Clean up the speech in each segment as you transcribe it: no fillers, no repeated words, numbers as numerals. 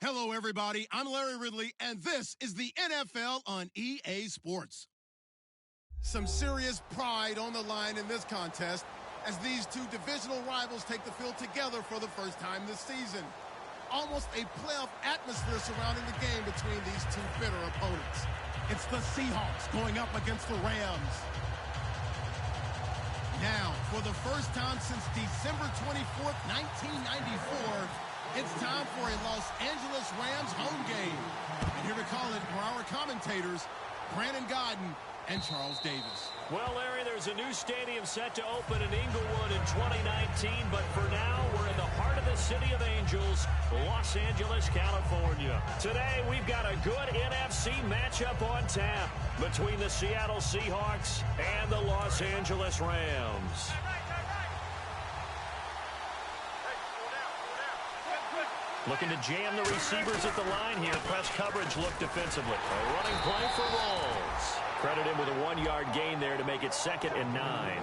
Hello, everybody. I'm Larry Ridley, and this is the NFL on EA Sports. Some serious pride on the line in this contest as these two divisional rivals take the field together for the first time this season. Almost a playoff atmosphere surrounding the game between these two bitter opponents. It's the Seahawks going up against the Rams. Now, for the first time since December 24th, 1994, it's time for a Los Angeles Rams home game. And here to call it are our commentators, Brandon Godden and Charles Davis. Well, Larry, there's a new stadium set to open in Inglewood in 2019, but for now, we're in the heart of the City of Angels, Los Angeles, California. Today, we've got a good NFC matchup on tap between the Seattle Seahawks and the Los Angeles Rams. Looking to jam the receivers at the line here. Press coverage look defensively. A running play for Rawls. Credit him with a 1-yard gain there to make it 2nd and 9.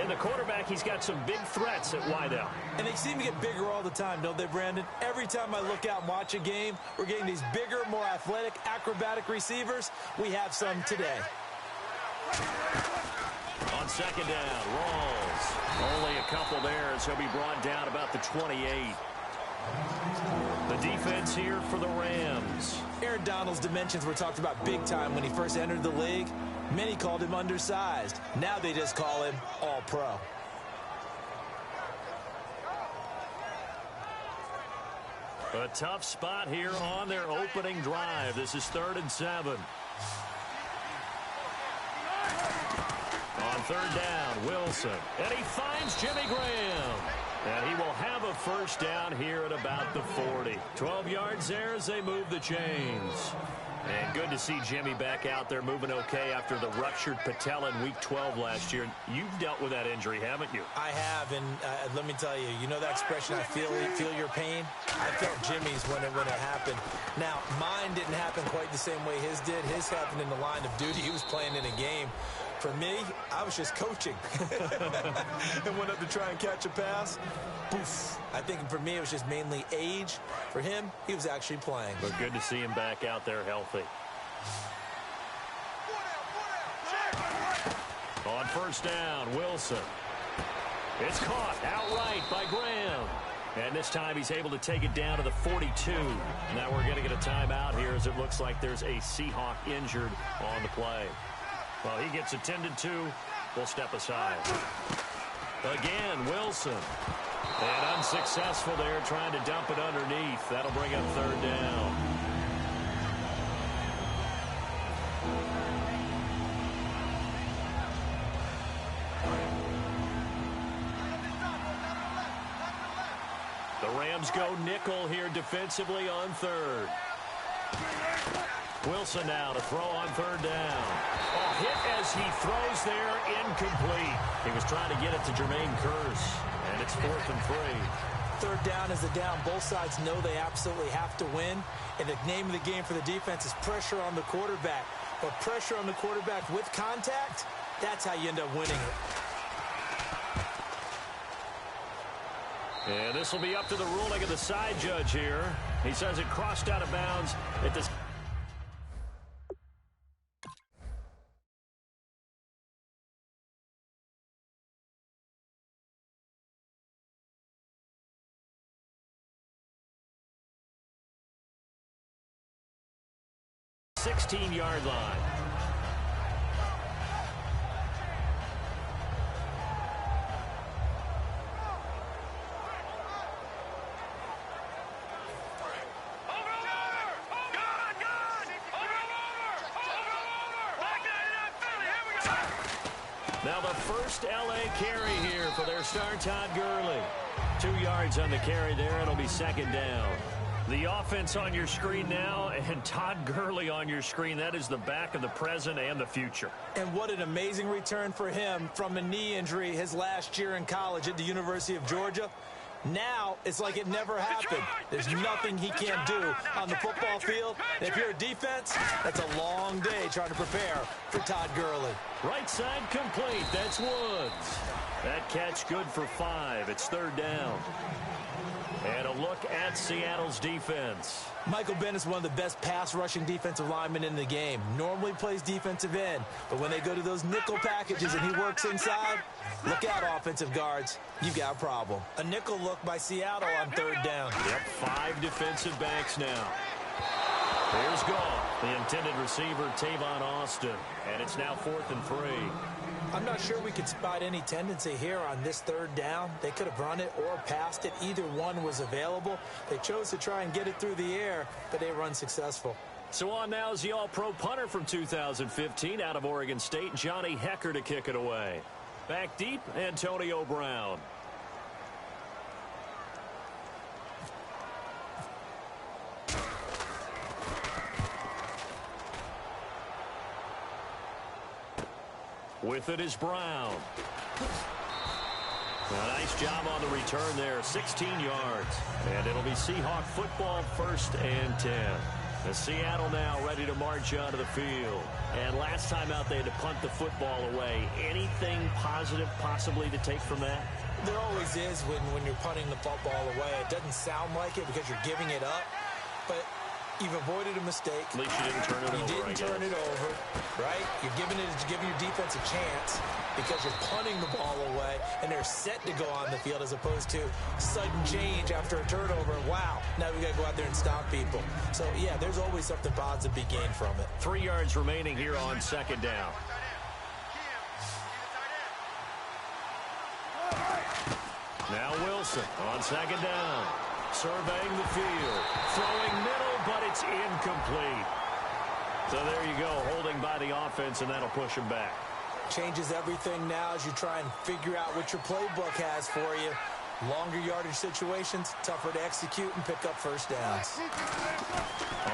And the quarterback, he's got some big threats at wideout. And they seem to get bigger all the time, don't they, Brandon? Every time I look out and watch a game, we're getting these bigger, more athletic, acrobatic receivers. We have some today. On 2nd down, Rawls. Only a couple there as he'll be brought down about the 28. The defense here for the Rams. Aaron Donald's dimensions were talked about big time when he first entered the league. Many called him undersized. Now they just call him all-pro. A tough spot here on their opening drive. This is 3rd and 7. On 3rd down, Wilson. And he finds Jimmy Graham. And he will have a first down here at about the 40. 12 yards there as they move the chains. And good to see Jimmy back out there moving okay after the ruptured patella in Week 12 last year. You've dealt with that injury, haven't you? I have, and let me tell you, you know that expression, I feel your pain? I felt Jimmy's when it happened. Now, mine didn't happen quite the same way his did. His happened in the line of duty. He was playing in a game. For me, I was just coaching. And went up to try and catch a pass. Poof. I think for me, it was just mainly age. For him, he was actually playing. But good to see him back out there healthy. On 1st down, Wilson. It's caught outright by Graham. And this time he's able to take it down to the 42. Now we're going to get a timeout here as it looks like there's a Seahawk injured on the play. Well, he gets attended to. We'll step aside. Again, Wilson. And unsuccessful there, trying to dump it underneath. That'll bring up 3rd down. The Rams go nickel here defensively on 3rd. Wilson now to throw on 3rd down. Oh, hit as he throws there, incomplete. He was trying to get it to Jermaine Kearse, and it's 4th and 3. 3rd down is the down. Both sides know they absolutely have to win, and the name of the game for the defense is pressure on the quarterback. But pressure on the quarterback with contact, that's how you end up winning it. And this will be up to the ruling of the side judge here. He says it crossed out of bounds at this. Yard line. Now the first LA carry here for their star Todd Gurley. 2 yards on the carry there. It'll be 2nd down. The offense on your screen now, and Todd Gurley on your screen. That is the back of the present and the future. And what an amazing return for him from a knee injury his last year in college at the University of Georgia. Now it's like it never happened. There's nothing he can't do on the football field. And if you're a defense, that's a long day trying to prepare for Todd Gurley. Right side complete. That's Woods. That catch good for 5. It's 3rd down. And a look at Seattle's defense. Michael Bennett's one of the best pass-rushing defensive linemen in the game. Normally plays defensive end, but when they go to those nickel packages and he works inside, look out, offensive guards. You've got a problem. A nickel look by Seattle on 3rd down. Yep, 5 defensive backs now. Here's Goff, the intended receiver, Tavon Austin. And it's now 4th and 3. I'm not sure we could spot any tendency here on this 3rd down. They could have run it or passed it. Either one was available. They chose to try and get it through the air, but they were unsuccessful. So on now is the all-pro punter from 2015 out of Oregon State, Johnny Hekker, to kick it away. Back deep, Antonio Brown. With it is Brown. A nice job on the return there, 16 yards. And it'll be Seahawk football, 1st and 10. The Seattle now ready to march onto the field. And last time out, they had to punt the football away. Anything positive possibly to take from that? There always is when you're punting the football away. It doesn't sound like it because you're giving it up, but you've avoided a mistake. At least you didn't turn it over. You didn't turn it over, right? You're giving your defense a chance because you're punting the ball away, and they're set to go on the field as opposed to sudden change after a turnover. And wow, now we got to go out there and stop people. So, yeah, there's always something positive to be gained from it. 3 yards remaining here on 2nd down. Now Wilson on 2nd down. Surveying the field. Throwing middle, but it's incomplete. So there you go, holding by the offense, and that'll push him back. Changes everything now as you try and figure out what your playbook has for you. Longer yardage situations, tougher to execute and pick up 1st downs.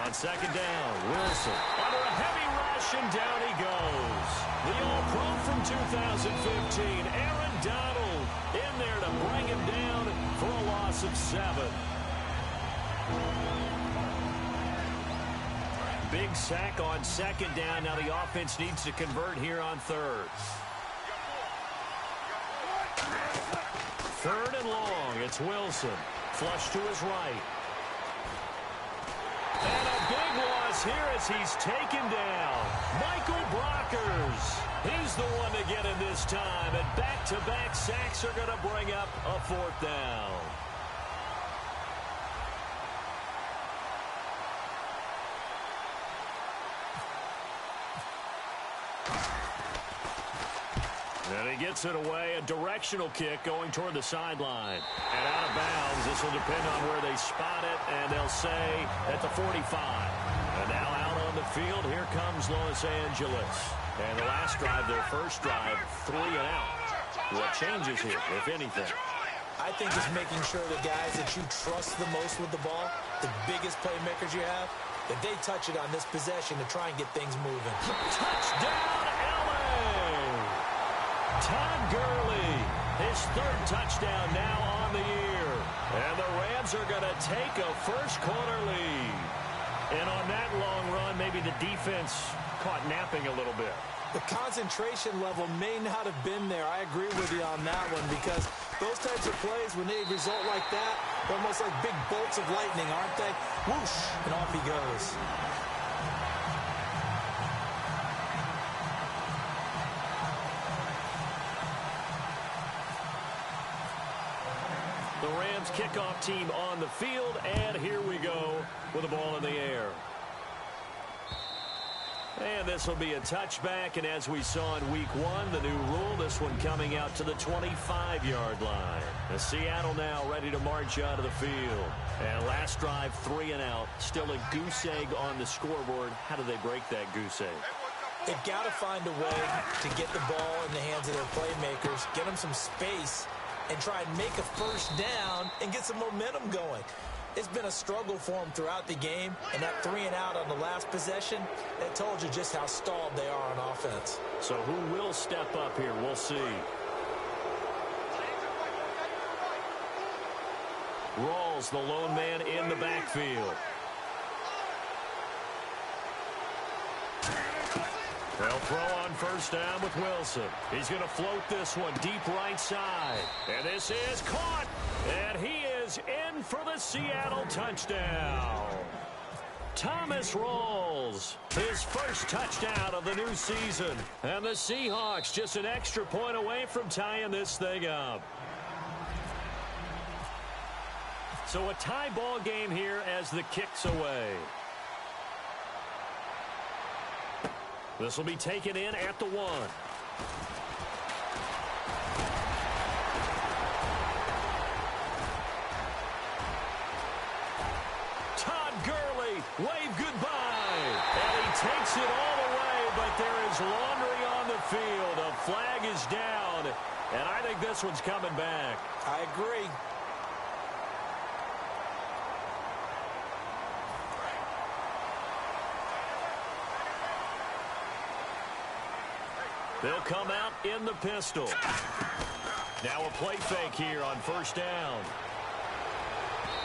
On 2nd down, Wilson under a heavy rush, and down he goes. The All-Pro from 2015, Aaron Donald, in there to bring him down for a loss of 7. Big sack on 2nd down. Now the offense needs to convert here on 3rd. 3rd and long. It's Wilson. Flush to his right. And a big loss here as he's taken down. Michael Brockers. He's the one to get him this time. And back-to-back sacks are going to bring up a 4th down. And he gets it away. A directional kick going toward the sideline. And out of bounds. This will depend on where they spot it. And they'll say at the 45. And now out on the field, here comes Los Angeles. And the last drive, their first drive, 3 and out. What changes here, if anything? I think it's making sure the guys that you trust the most with the ball, the biggest playmakers you have, that they touch it on this possession to try and get things moving. Touchdown, LA! Todd Gurley, his 3rd touchdown now on the year. And the Rams are going to take a first-quarter lead. And on that long run, maybe the defense caught napping a little bit. The concentration level may not have been there. I agree with you on that one because those types of plays, when they result like that, they're almost like big bolts of lightning, aren't they? Whoosh, and off he goes. The Rams kickoff team on the field, and here we go with the ball in the air. And this will be a touchback, and as we saw in week 1, the new rule, this one coming out to the 25-yard line. The Seattle now ready to march out of the field. And last drive, 3 and out. Still a goose egg on the scoreboard. How do they break that goose egg? They've got to find a way to get the ball in the hands of their playmakers, get them some space, and try and make a first down and get some momentum going. It's been a struggle for them throughout the game, and that 3 and out on the last possession, that told you just how stalled they are on offense. So who will step up here? We'll see. Rawls, the lone man in the backfield. They'll throw on first down with Wilson. He's going to float this one deep right side. And this is caught. And he is in for the Seattle touchdown. Thomas Rawls, his first touchdown of the new season. And the Seahawks just an extra point away from tying this thing up. So a tie ball game here as the kick's away. This will be taken in at the 1. Todd Gurley, wave goodbye. And he takes it all the way, but there is laundry on the field. A flag is down, and I think this one's coming back. I agree. They'll come out in the pistol. Now a play fake here on first down.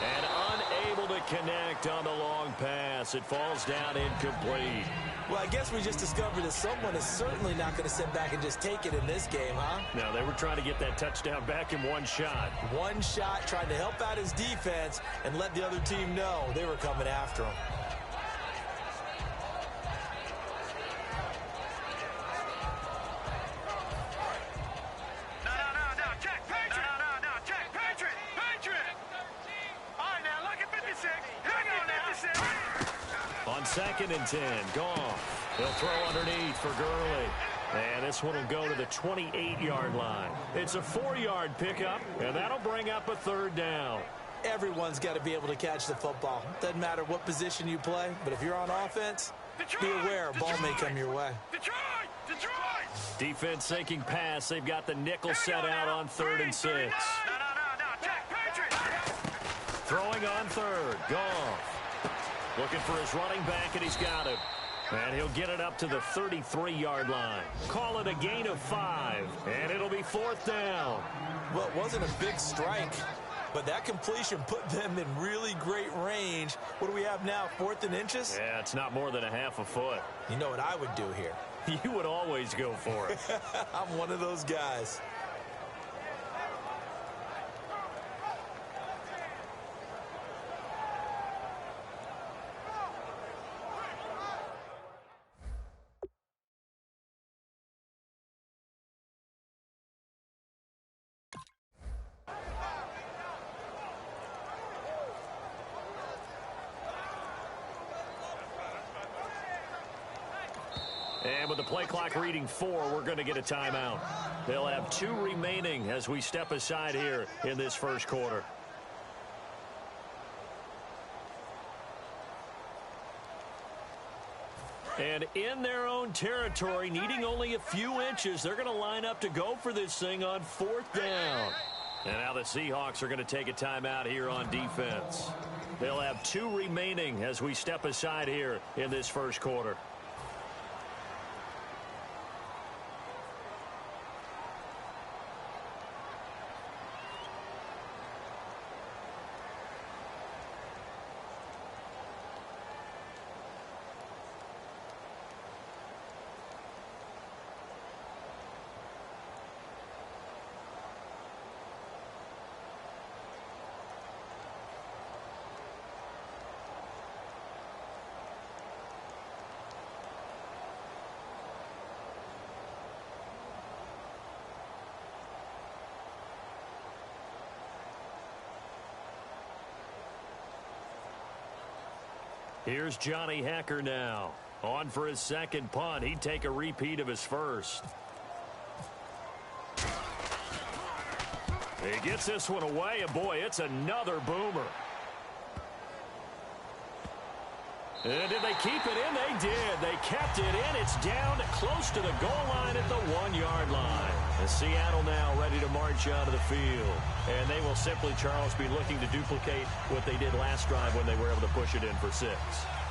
And unable to connect on the long pass. It falls down incomplete. Well, I guess we just discovered that someone is certainly not going to sit back and just take it in this game, huh? No, they were trying to get that touchdown back in one shot. One shot, trying to help out his defense and let the other team know they were coming after him. On 2nd and 10, Goff. He'll throw underneath for Gurley. And this one will go to the 28-yard line. It's a 4-yard pickup, and that'll bring up a third down. Everyone's got to be able to catch the football. Doesn't matter what position you play, but if you're on offense, be aware a ball may come your way. Defense sinking pass. They've got the nickel set out on 3rd and 6. Throwing on 3rd, Goff. Looking for his running back, and he's got him. And he'll get it up to the 33-yard line. Call it a gain of 5, and it'll be 4th down. Well, it wasn't a big strike, but that completion put them in really great range. What do we have now, 4th and inches? Yeah, it's not more than a half a foot. You know what I would do here? You would always go for it. I'm one of those guys. And with the play clock reading 4, we're going to get a timeout. They'll have 2 remaining as we step aside here in this first quarter. And in their own territory, needing only a few inches, they're going to line up to go for this thing on 4th down. And now the Seahawks are going to take a timeout here on defense. They'll have 2 remaining as we step aside here in this first quarter. Here's Johnny Hekker now. On for his second punt. He'd take a repeat of his first. He gets this one away, and boy, it's another boomer. And did they keep it in? They did. They kept it in. It's down close to the goal line at the 1-yard line. And Seattle now ready to march out of the field. And they will simply, Charles, be looking to duplicate what they did last drive when they were able to push it in for 6.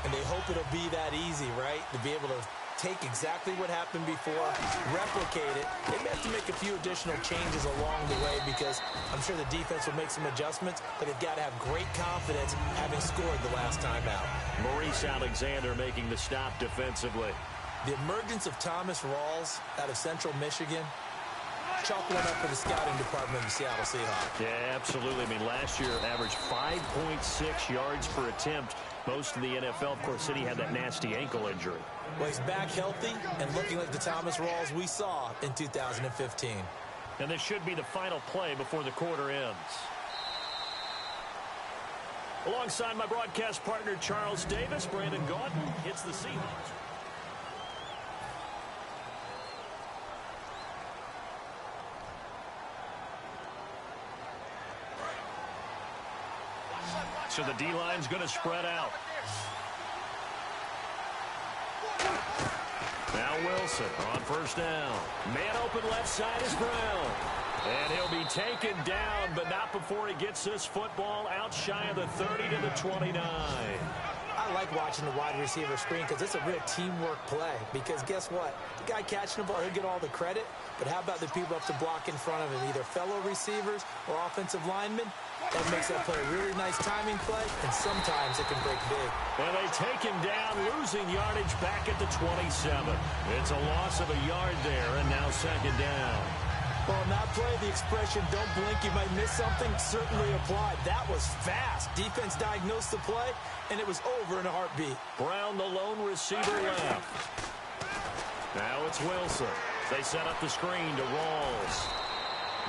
And they hope it'll be that easy, right? To be able to take exactly what happened before, replicate it. They may have to make a few additional changes along the way because I'm sure the defense will make some adjustments, but they've got to have great confidence having scored the last time out. Maurice Alexander making the stop defensively. The emergence of Thomas Rawls out of Central Michigan, chalk one up for the scouting department of the Seattle Seahawks. Yeah, absolutely. I mean, last year averaged 5.6 yards per attempt, most in the NFL. Of course, City had that nasty ankle injury. Well, he's back healthy and looking like the Thomas Rawls we saw in 2015. And this should be the final play before the quarter ends. Alongside my broadcast partner, Charles Davis, Brandon Gaudin hits the Seahawks. So the D-line's going to spread out. Now Wilson on first down. Man open left side is Brown. And he'll be taken down, but not before he gets this football out shy of the 30 to the 29. I like watching the wide receiver screen because it's a real teamwork play. Because guess what? The guy catching the ball, he'll get all the credit. But how about the people up to block in front of him, either fellow receivers or offensive linemen? That makes that play a really nice timing play, and sometimes it can break big. And they take him down, losing yardage back at the 27. It's a loss of a yard there, and now second down. Well, on that play, the expression, don't blink, you might miss something, certainly applied. That was fast. Defense diagnosed the play, and it was over in a heartbeat. Brown, the lone receiver, left. Now it's Wilson. They set up the screen to Rawls.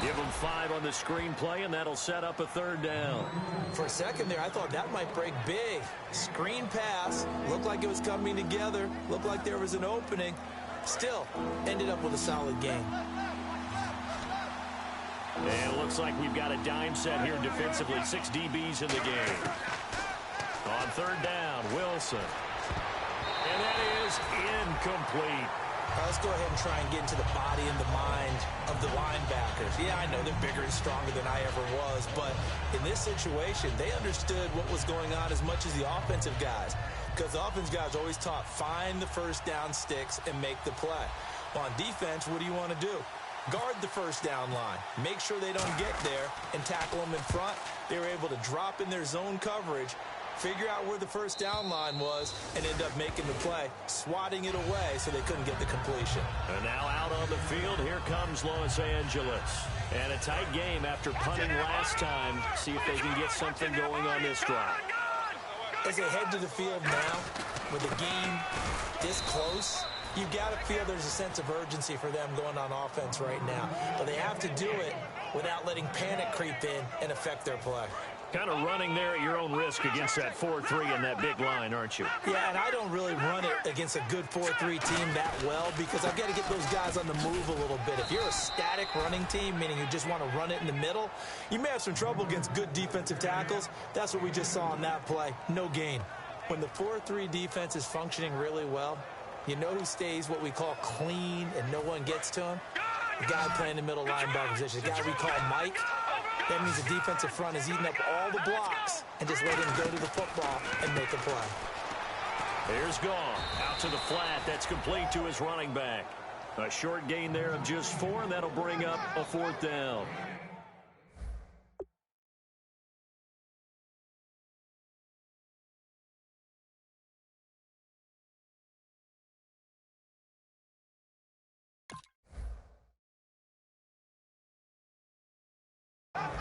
Give him 5 on the screen play, and that'll set up a third down. For a second there, I thought that might break big. Screen pass. Looked like it was coming together. Looked like there was an opening. Still, ended up with a solid game. And it looks like we've got a dime set here defensively. 6 DBs in the game. On third down, Wilson. And that is incomplete. Let's go ahead and try and get into the body and the mind of the linebackers. Yeah, I know they're bigger and stronger than I ever was, but in this situation, they understood what was going on as much as the offensive guys, because the offensive guys always taught, find the first down sticks and make the play. Well, on defense, what do you want to do? Guard the first down line. Make sure they don't get there and tackle them in front. They were able to drop in their zone coverage, figure out where the first down line was, and end up making the play, swatting it away so they couldn't get the completion. And now out on the field, here comes Los Angeles. And a tight game after punting last time. See if they can get something going on this drive. As they head to the field now, with the game this close, you've got to feel there's a sense of urgency for them going on offense right now. But they have to do it without letting panic creep in and affect their play. Kind of running there at your own risk against that 4-3 and that big line, aren't you? Yeah, and I don't really run it against a good 4-3 team that well because I've got to get those guys on the move a little bit. If you're a static running team, meaning you just want to run it in the middle, you may have some trouble against good defensive tackles. That's what we just saw on that play. No gain. When the 4-3 defense is functioning really well, you know who stays what we call clean and no one gets to him? The guy playing the middle linebacker position, the guy we call Mike. That means the defensive front is eating up all the blocks and just letting him go to the football and make a play. Here's Gone. Out to the flat. That's complete to his running back. A short gain there of just 4, and that'll bring up a 4th down.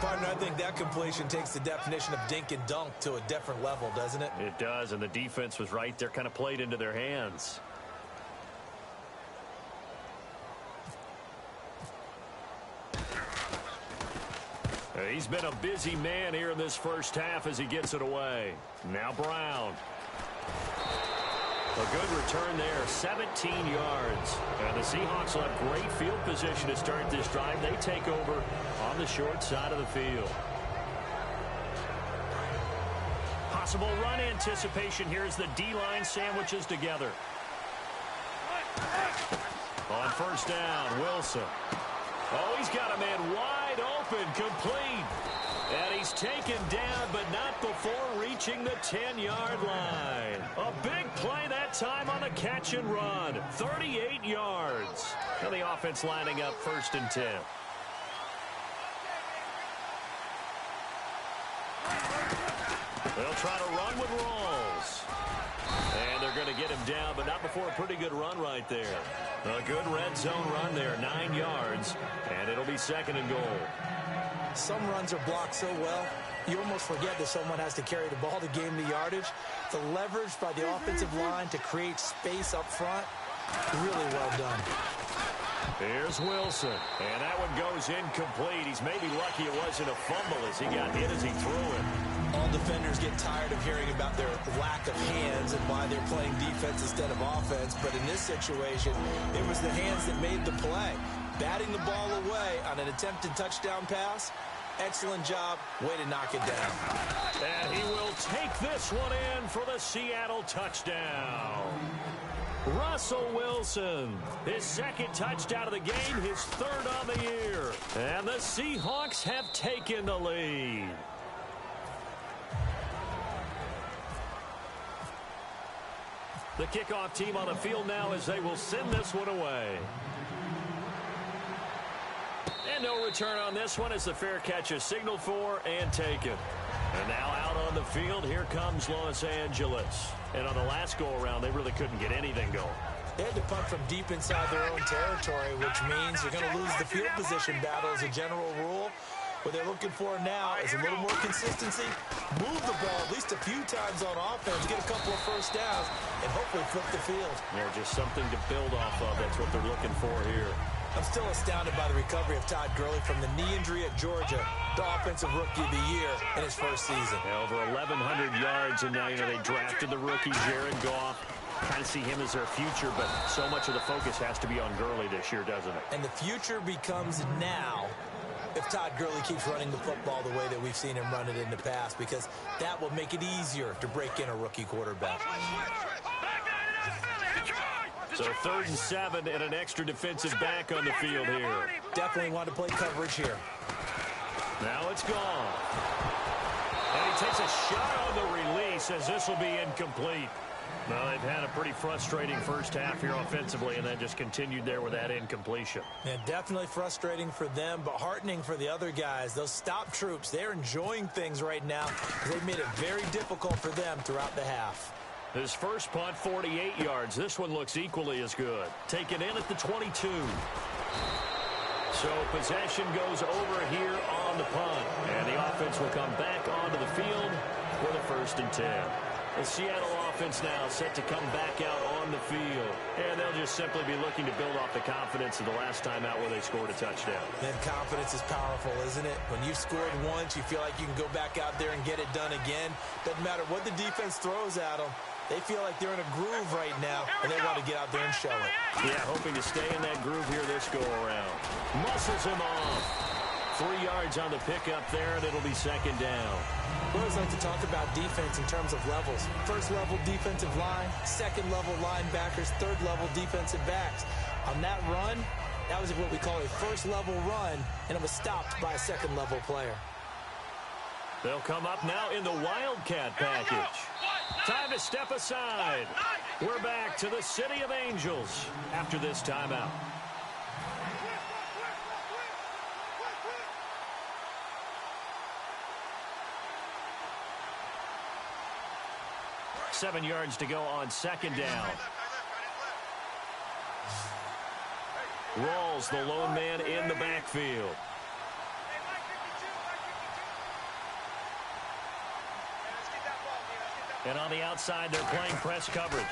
Partner, I think that completion takes the definition of dink and dunk to a different level, doesn't it? It does, and the defense was right there, kind of played into their hands. He's been a busy man here in this first half as he gets it away. Now Brown. A good return there, 17 yards. And the Seahawks will have great field position to start this drive. They take over on the short side of the field. Possible run anticipation here as the D-line sandwiches together. On first down, Wilson. Oh, he's got a man wide open, complete. And he's taken down, but not before reaching the 10-yard line. A big play that time on a catch and run. 38 yards. And the offense lining up 1st and 10. They'll try to run with Rawls. And they're going to get him down, but not before a pretty good run right there. A good red zone run there, 9 yards. And it'll be 2nd and goal. Some runs are blocked so well, you almost forget that someone has to carry the ball to gain the yardage. The leverage by the offensive line to create space up front, really well done. Here's Wilson, and that one goes incomplete. He's maybe lucky it wasn't a fumble as he got hit as he threw it. All defenders get tired of hearing about their lack of hands and why they're playing defense instead of offense, but in this situation, it was the hands that made the play. Batting the ball away on an attempted touchdown pass, excellent job, way to knock it down. And he will take this one in for the Seattle touchdown. Russell Wilson, his 2nd touchdown of the game, his 3rd on the year. And the Seahawks have taken the lead. The kickoff team on the field now as they will send this one away. And no return on this one as the fair catch is signaled for and taken. And now out on the field, here comes Los Angeles. And on the last go-around, they really couldn't get anything going. They had to punt from deep inside their own territory, which means you're going to lose the field position battle as a general rule. What they're looking for now is a little more consistency, move the ball at least a few times on offense, get a couple of first downs, and hopefully flip the field. They're just something to build off of. That's what they're looking for here. I'm still astounded by the recovery of Todd Gurley from the knee injury at Georgia, the offensive rookie of the year in his first season. Yeah, over 1,100 yards, and now they drafted the rookie Jared Goff. Kind of see him as their future, but so much of the focus has to be on Gurley this year, doesn't it? And the future becomes now if Todd Gurley keeps running the football the way that we've seen him run it in the past, because that will make it easier to break in a rookie quarterback. So 3rd and 7 and an extra defensive back on the field here. Definitely want to play coverage here. Now it's gone. And he takes a shot on the release as this will be incomplete. Well, they've had a pretty frustrating first half here offensively, and then just continued there with that incompletion. Yeah, definitely frustrating for them, but heartening for the other guys. Those stop troops, they're enjoying things right now because they've made it very difficult for them throughout the half. His first punt, 48 yards. This one looks equally as good. Taken in at the 22. So possession goes over here on the punt. And the offense will come back onto the field for the 1st and 10. The Seattle offense now set to come back out on the field. And they'll just simply be looking to build off the confidence of the last time out where they scored a touchdown. Then confidence is powerful, isn't it? When you've scored once, you feel like you can go back out there and get it done again. Doesn't matter what the defense throws at them. They feel like they're in a groove right now, and they want to get out there and show it. Yeah, hoping to stay in that groove here this go-around. Muscles him off. 3 yards on the pickup there, and it'll be 2nd down. We always like to talk about defense in terms of levels. 1st level defensive line, 2nd level linebackers, 3rd level defensive backs. On that run, that was what we call a 1st level run, and it was stopped by a 2nd level player. They'll come up now in the Wildcat package. Time to step aside. We're back to the City of Angels after this timeout. Seven yards to go on 2nd down. Rawls, the lone man in the backfield. And on the outside, they're playing press coverage.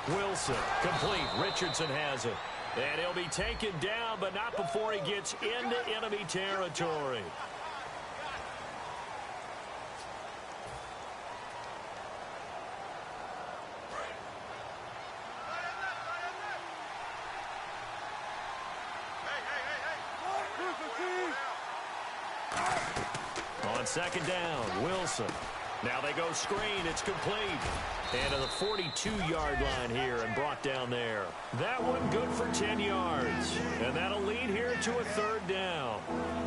Wilson, complete. Richardson has it. And he'll be taken down, but not before he gets into enemy territory. On 2nd down, Wilson. Now they go screen. It's complete. And to the 42-yard line here and brought down there. That one good for 10 yards. And that'll lead here to a third down.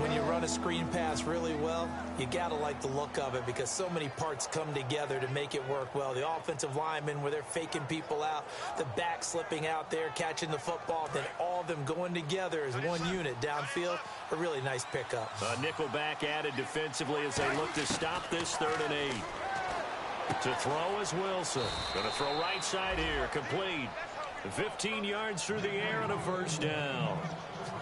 When you run a screen pass really well, you got to like the look of it because so many parts come together to make it work well. The offensive linemen where they're faking people out, the back slipping out there, catching the football, then all of them going together as one unit downfield. A really nice pickup. A nickel back added defensively as they look to stop this 3rd and 8. To throw is Wilson. Going to throw right side here. Complete. 15 yards through the air and a first down.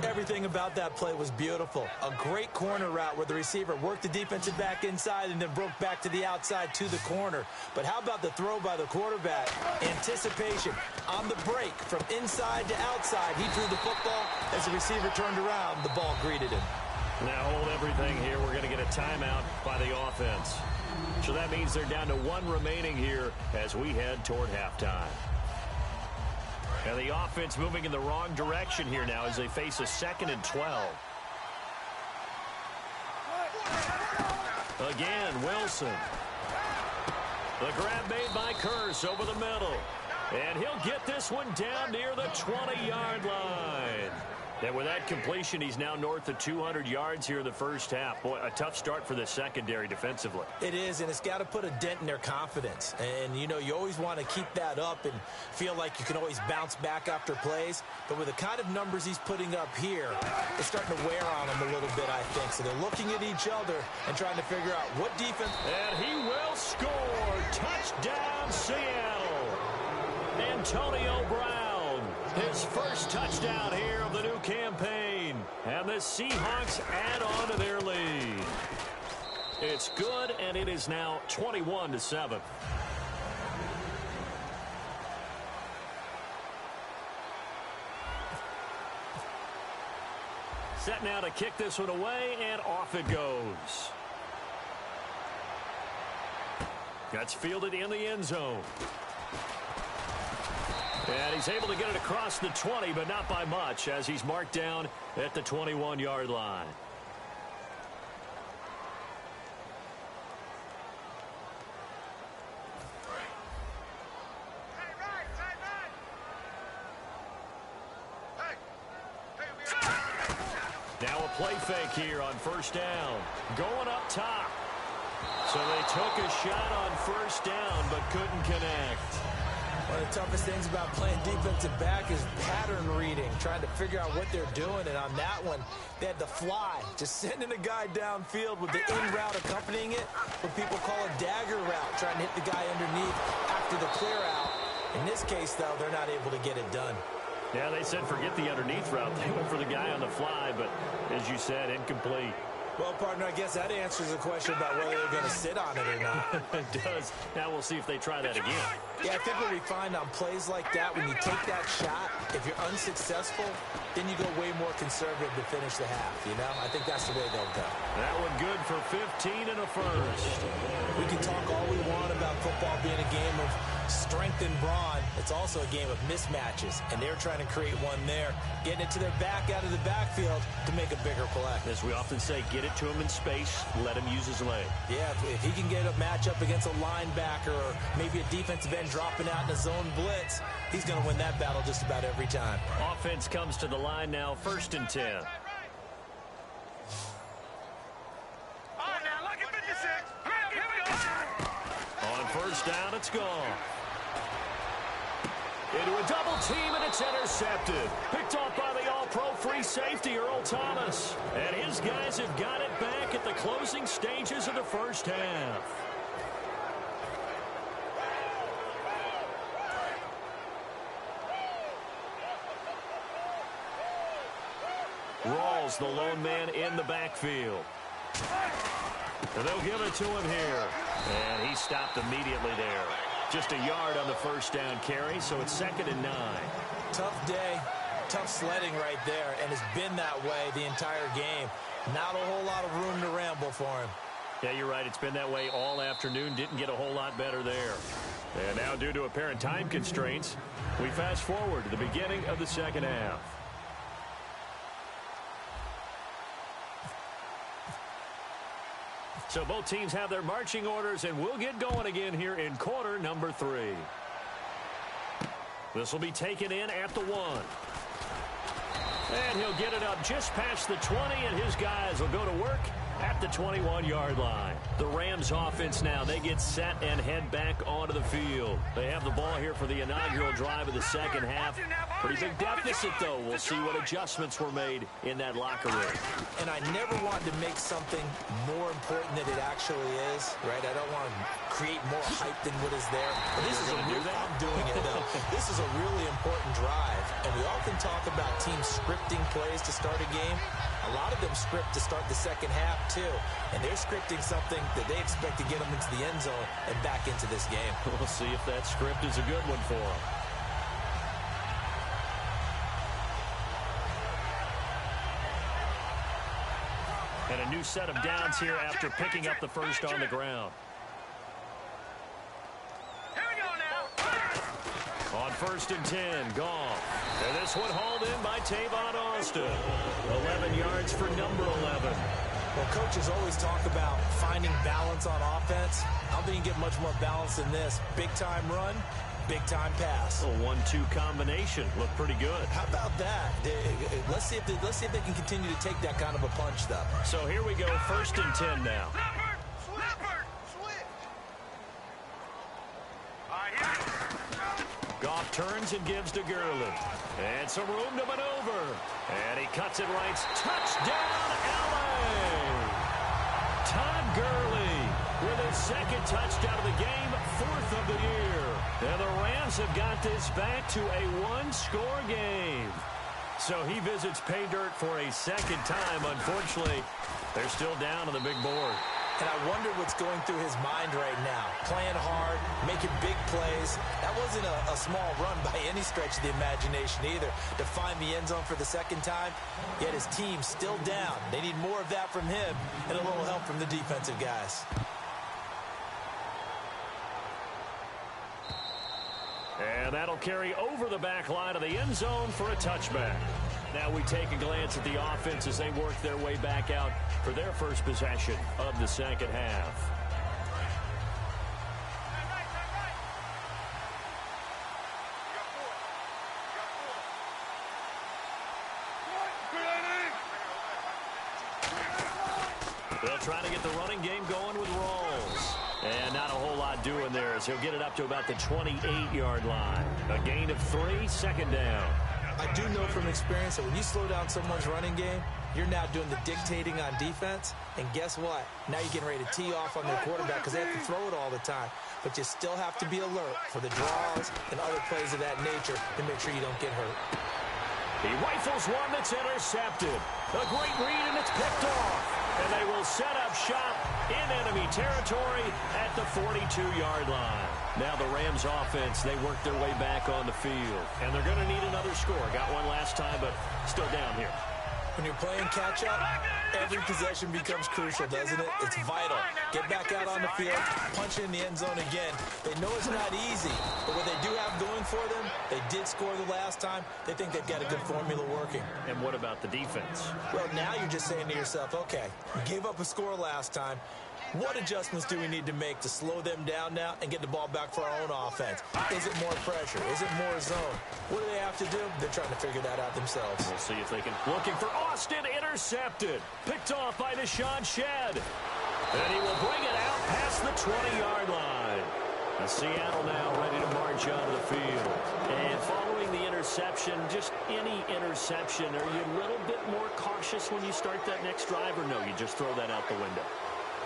Everything about that play was beautiful. A great corner route where the receiver worked the defensive back inside and then broke back to the outside to the corner. But how about the throw by the quarterback? Anticipation on the break from inside to outside. He threw the football. As the receiver turned around, the ball greeted him. Now hold everything here. We're going to get a timeout by the offense. So that means they're down to 1 remaining here as we head toward halftime. And the offense moving in the wrong direction here now as they face a 2nd and 12. Again, Wilson. The grab made by Kearse over the middle. And he'll get this one down near the 20-yard line. And with that completion, he's now north of 200 yards here in the first half. Boy, a tough start for the secondary defensively. It is, and it's got to put a dent in their confidence. And, you know, you always want to keep that up and feel like you can always bounce back after plays. But with the kind of numbers he's putting up here, it's starting to wear on them a little bit, I think. So they're looking at each other and trying to figure out what defense. And he will score. Touchdown, Seattle. Antonio Brown, his first touchdown here of the new campaign. And the Seahawks add on to their lead. It's good, and it is now 21-7. Set now to kick this one away, and off it goes. That's fielded in the end zone. And he's able to get it across the 20, but not by much, as he's marked down at the 21-yard line. Now a play fake here on first down. Going up top. So they took a shot on first down, but couldn't connect. One of the toughest things about playing defensive back is pattern reading, trying to figure out what they're doing. And on that one, they had to fly, just sending a guy downfield with the in route accompanying it, what people call a dagger route, trying to hit the guy underneath after the clear out. In this case, though, they're not able to get it done. Yeah, they said forget the underneath route. They went for the guy on the fly, but as you said, incomplete. Well, partner, I guess that answers the question about whether they're going to sit on it or not. It does. Now we'll see if they try that again. Yeah, I think what we find on plays like that, when you take that shot, if you're unsuccessful, then you go way more conservative to finish the half, you know? I think that's the way they'll go. That one good for 15 and a first. We can talk all we want about football being a game of strength and brawn. It's also a game of mismatches, and they're trying to create one there, getting it to their back out of the backfield to make a bigger play. As we often say, get it to him in space, let him use his leg. Yeah, if he can get a matchup against a linebacker or maybe a defensive end dropping out in a zone blitz, he's going to win that battle just about every time. Offense comes to the line now, 1st and 10. On first down, it's gone. Into a double team, and it's intercepted. Picked off by the all-pro free safety, Earl Thomas. And his guys have got it back at the closing stages of the first half. Rawls, the lone man in the backfield. And they'll give it to him here. And he stopped immediately there. Just a yard on the first down carry, so it's 2nd and 9. Tough day, tough sledding right there, and it's been that way the entire game. Not a whole lot of room to ramble for him. Yeah, you're right. It's been that way all afternoon. Didn't get a whole lot better there. And now, due to apparent time constraints, we fast forward to the beginning of the second half. So both teams have their marching orders, and we'll get going again here in quarter number 3. This will be taken in at the 1. And he'll get it up just past the 20, and his guys will go to work at the 21-yard line. The Rams offense now, they get set and head back onto the field. They have the ball here for the inaugural drive of the second half. Pretty big deficit, though. We'll see what adjustments were made in that locker room. And I never wanted to make something more important than it actually is, right? I don't want to create more hype than what is there. But this is a real, I'm doing it, though. This is a really important drive. And we often talk about teams scripting plays to start a game. A lot of them script to start the second half, too. And they're scripting something that they expect to get them into the end zone and back into this game. We'll see if that script is a good one for them. And a new set of downs here after picking up the first on the ground. Here we go now. On 1st and 10, Goff. And this one hauled in by Tavon Austin. 11 yards for number 11. Well, coaches always talk about finding balance on offense. I don't think you can get much more balance than this. Big-time run, big-time pass. A 1-2 combination. Looked pretty good. How about that? Let's see if they can continue to take that kind of a punch, though. So here we go, 1st and 10 now. Goff turns and gives to Gurley. And some room to maneuver. And he cuts it right. Touchdown, L.A. Todd Gurley with his second touchdown of the game, 4th of the year. And the Rams have got this back to a 1-score game. So he visits pay dirt for a second time. Unfortunately, they're still down on the big board. And I wonder what's going through his mind right now. Playing hard, making big plays. That wasn't a small run by any stretch of the imagination either. To find the end zone for the second time, yet his team's still down. They need more of that from him and a little help from the defensive guys. And that'll carry over the back line of the end zone for a touchback. Now we take a glance at the offense as they work their way back out for their first possession of the second half. They'll try to get the running game going with Rawls. And not a whole lot doing there as he'll get it up to about the 28-yard line. A gain of 3, second down. I do know from experience that when you slow down someone's running game, you're now doing the dictating on defense. And guess what? Now you're getting ready to tee off on their quarterback because they have to throw it all the time. But you still have to be alert for the draws and other plays of that nature to make sure you don't get hurt. He rifles one that's intercepted. A great read, and it's picked off. And they will set up shop in enemy territory at the 42-yard line. Now the Rams offense, they work their way back on the field. And they're going to need another score. Got one last time, but still down here. When you're playing catch-up, every possession becomes crucial, doesn't it? It's vital. Get back out on the field, punch it in the end zone again. They know it's not easy, but what they do have going for them, they did score the last time. They think they've got a good formula working. And what about the defense? Well, now you're just saying to yourself, okay, we gave up a score last time. What adjustments do we need to make to slow them down now and get the ball back for our own offense? Is it more pressure? Is it more zone? What do they have to do? They're trying to figure that out themselves. We'll see if they can. Looking for Austin, intercepted. Picked off by Deshaun Shedd. And he will bring it out past the 20-yard line. And Seattle now ready to march onto the field. And following the interception, just any interception, are you a little bit more cautious when you start that next drive, or no, you just throw that out the window?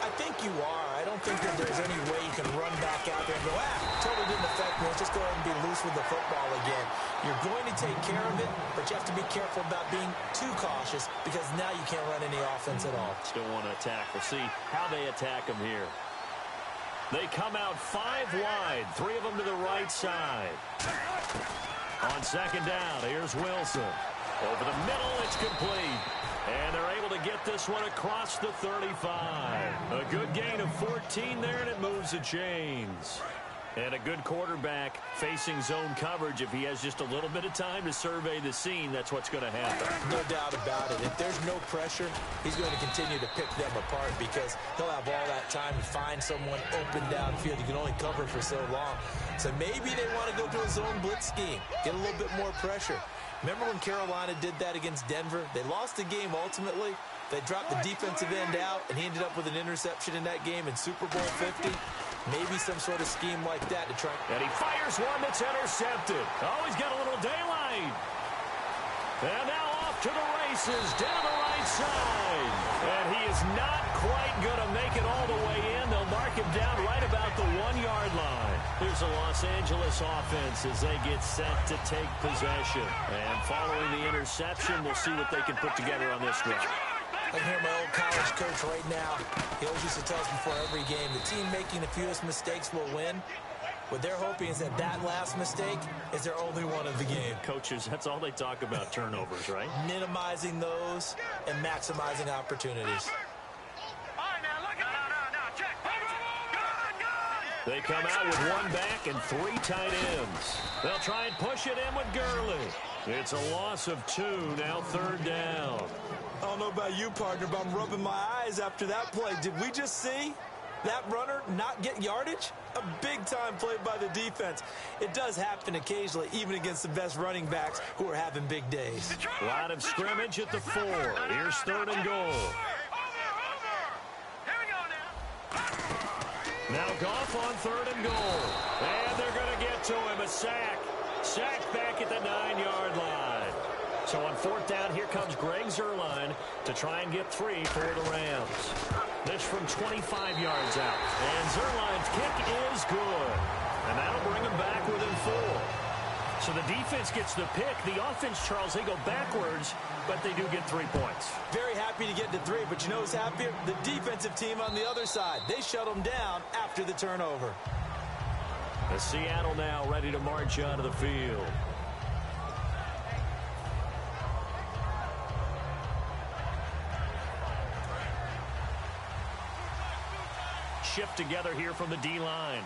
I think you are. I don't think that there's any way you can run back out there and go, totally didn't affect me. Let's just go ahead and be loose with the football again. You're going to take care of it, but you have to be careful about being too cautious because now you can't run any offense at all. Still want to attack. We'll see how they attack them here. They come out 5 wide, 3 of them to the right side. On second down, here's Wilson. Over the middle, it's complete. And they're able to get this one across the 35. A good gain of 14 there, and it moves the chains. And a good quarterback facing zone coverage. If he has just a little bit of time to survey the scene, that's what's going to happen. No doubt about it. If there's no pressure, he's going to continue to pick them apart because he'll have all that time to find someone open downfield. You can only cover for so long. So maybe they want to go to a zone blitz scheme, get a little bit more pressure. Remember when Carolina did that against Denver? They lost the game ultimately. They dropped the defensive end out, and he ended up with an interception in that game in Super Bowl 50. Maybe some sort of scheme like that to try. And he fires one that's intercepted. Oh, he's got a little daylight. And now off to the races down the right side. And he is not quite going to make it all the way in. They'll mark him down right about the 1-yard line. Here's the Los Angeles offense as they get set to take possession. And following the interception, we'll see what they can put together on this drive. I can hear my old college coach right now. He always used to tell us before every game, the team making the fewest mistakes will win. What they're hoping is that that last mistake is their only one of the game. Coaches, that's all they talk about, turnovers, right? Minimizing those and maximizing opportunities. They come out with one back and 3 tight ends. They'll try and push it in with Gurley. It's a loss of 2, now 3rd down. I don't know about you, partner, but I'm rubbing my eyes after that play. Did we just see that runner not get yardage? A big-time play by the defense. It does happen occasionally, even against the best running backs who are having big days. Line of scrimmage at the 4. Here's 3rd and goal. Now Goff on 3rd and goal. And they're going to get to him. A sack. Sacked back at the 9-yard line. So on 4th down, here comes Greg Zuerlein to try and get 3 for the Rams. This from 25 yards out. And Zuerlein's kick is good. And that'll bring him back within 4. So the defense gets the pick. The offense, Charles, they go backwards, but they do get 3 points. Very happy to get to 3, but you know who's happier? The defensive team on the other side. They shut them down after the turnover. The Seattle now ready to march onto the field. Shift together here from the D-line.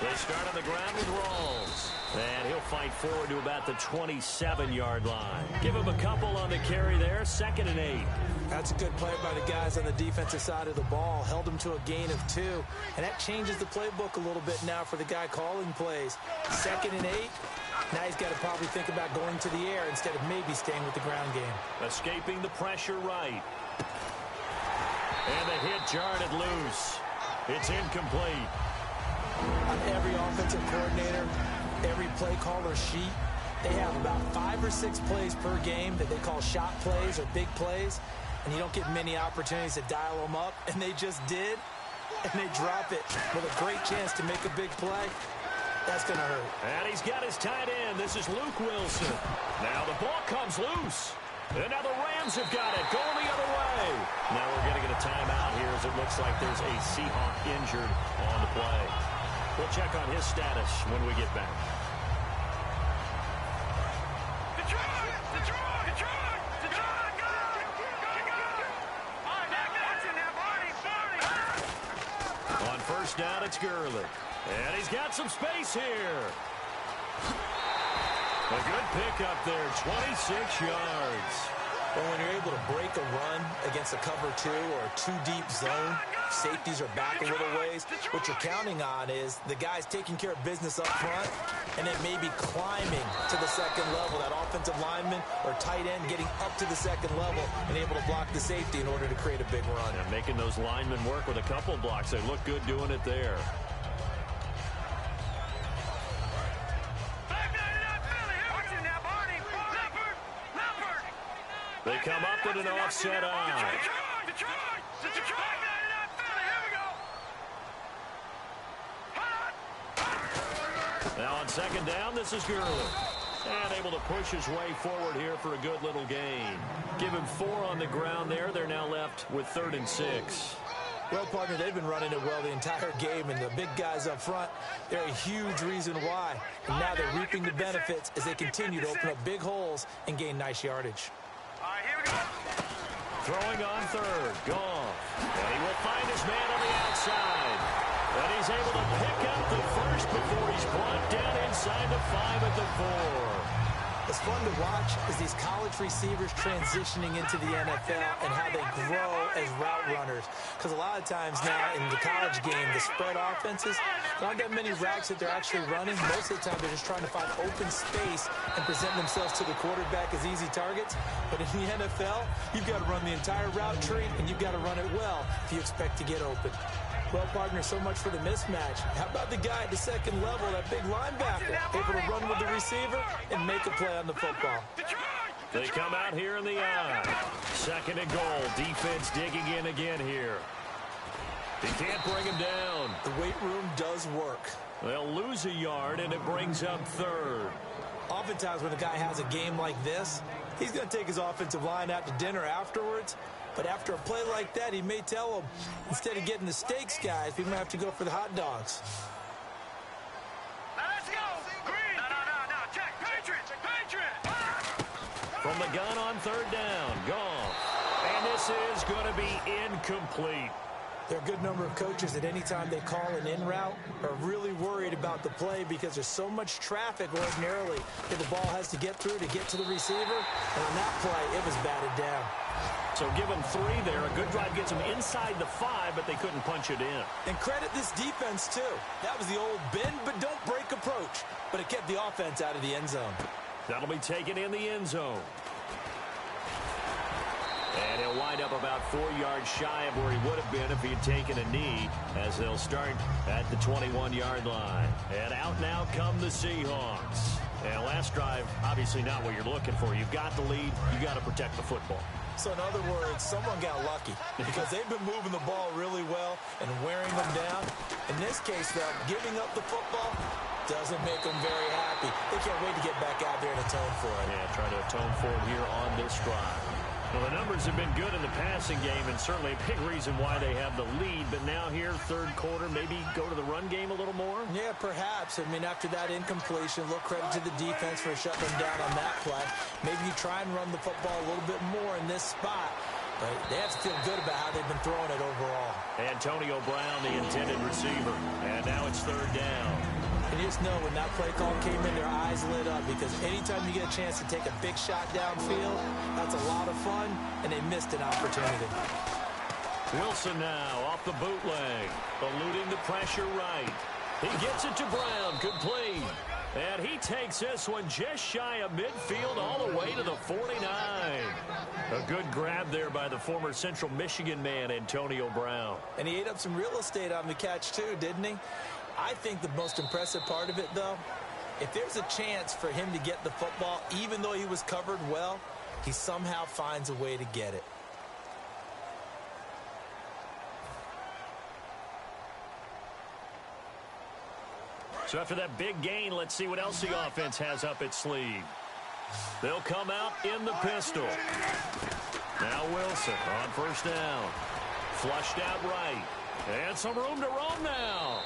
They start on the ground with Rawls. And he'll fight forward to about the 27-yard line. Give him a couple on the carry there. 2nd and 8. That's a good play by the guys on the defensive side of the ball. Held him to a gain of 2. And that changes the playbook a little bit now for the guy calling plays. 2nd and 8. Now he's got to probably think about going to the air instead of maybe staying with the ground game. Escaping the pressure right. And the hit jarred it loose. It's incomplete. On every offensive coordinator, every play caller sheet, they have about 5 or 6 plays per game that they call shot plays or big plays, and you don't get many opportunities to dial them up, and they just did, and they drop it with a great chance to make a big play. That's going to hurt. And he's got his tight end. This is Luke Wilson. Now the ball comes loose. And now the Rams have got it, going the other way. Now we're going to get a timeout here as it looks like there's a Seahawk injured on the play. We'll check on his status when we get back. On 1st down, it's Gurley. And he's got some space here. A good pickup there, 26 yards. But when you're able to break a run against a cover 2 or a 2-deep zone, safeties are back a little ways. What you're counting on is the guys taking care of business up front and then maybe climbing to the 2nd level. That offensive lineman or tight end getting up to the 2nd level and able to block the safety in order to create a big run. And making those linemen work with a couple blocks. They look good doing it there. They come up with an offset eye. Now on 2nd down, this is Gurley. And able to push his way forward here for a good little gain. Give him 4 on the ground there. They're now left with 3rd and 6. Well, partner, they've been running it well the entire game, and the big guys up front, they're a huge reason why. And now they're reaping the benefits as they continue to open up big holes and gain nice yardage. Throwing on 3rd, Goff. And he will find his man on the outside. And he's able to pick up the 1st before he's brought down inside the 5 at the 4. What's fun to watch is these college receivers transitioning into the NFL and how they grow as route runners. Because a lot of times now in the college game, the spread offenses, there aren't that many routes that they're actually running. Most of the time, they're just trying to find open space and present themselves to the quarterback as easy targets. But in the NFL, you've got to run the entire route tree, and you've got to run it well if you expect to get open. Well, partner, so much for the mismatch. How about the guy at the second level, that big linebacker, able to run with the receiver and make a play on the football? They come out here in the eye. 2nd and goal. Defense digging in again here. They can't bring him down. The weight room does work. They'll lose a yard, and it brings up 3rd. Oftentimes when a guy has a game like this, he's going to take his offensive line out to dinner afterwards. But after a play like that, he may tell them, instead of getting the steaks, guys, we might have to go for the hot dogs. Let's go. Green. No. Check. Patriots. From the gun on 3rd down. Goff. And this is going to be incomplete. There are a good number of coaches that any time they call an in route are really worried about the play because there's so much traffic ordinarily that the ball has to get through to get to the receiver. And on that play, it was batted down. So give them 3 there. A good drive gets them inside the 5, but they couldn't punch it in. And credit this defense, too. That was the old bend but don't break approach. But it kept the offense out of the end zone. That'll be taken in the end zone. And he'll wind up about 4 yards shy of where he would have been if he had taken a knee, as they'll start at the 21-yard line. And out now come the Seahawks. And last drive, obviously not what you're looking for. You've got the lead. You've got to protect the football. So in other words, someone got lucky because they've been moving the ball really well and wearing them down. In this case, though, giving up the football doesn't make them very happy. They can't wait to get back out there and atone for it. Yeah, trying to atone for it here on this drive. Well, the numbers have been good in the passing game, and certainly a big reason why they have the lead. But now here, 3rd quarter, maybe go to the run game a little more? Yeah, perhaps. I mean, after that incompletion, a little credit to the defense for shutting them down on that play. Maybe you try and run the football a little bit more in this spot. But they have to feel good about how they've been throwing it overall. Antonio Brown, the intended receiver. And now it's 3rd down. And you just know when that play call came in, their eyes lit up because anytime you get a chance to take a big shot downfield, that's a lot of fun, and they missed an opportunity. Wilson now off the bootleg, eluding the pressure right. He gets it to Brown, complete. And he takes this one just shy of midfield all the way to the 49. A good grab there by the former Central Michigan man, Antonio Brown. And he ate up some real estate on the catch too, didn't he? I think the most impressive part of it, though, if there's a chance for him to get the football, even though he was covered well, he somehow finds a way to get it. So after that big gain, let's see what else the offense has up its sleeve. They'll come out in the pistol. Now Wilson on 1st down. Flushed out right. And some room to roam now.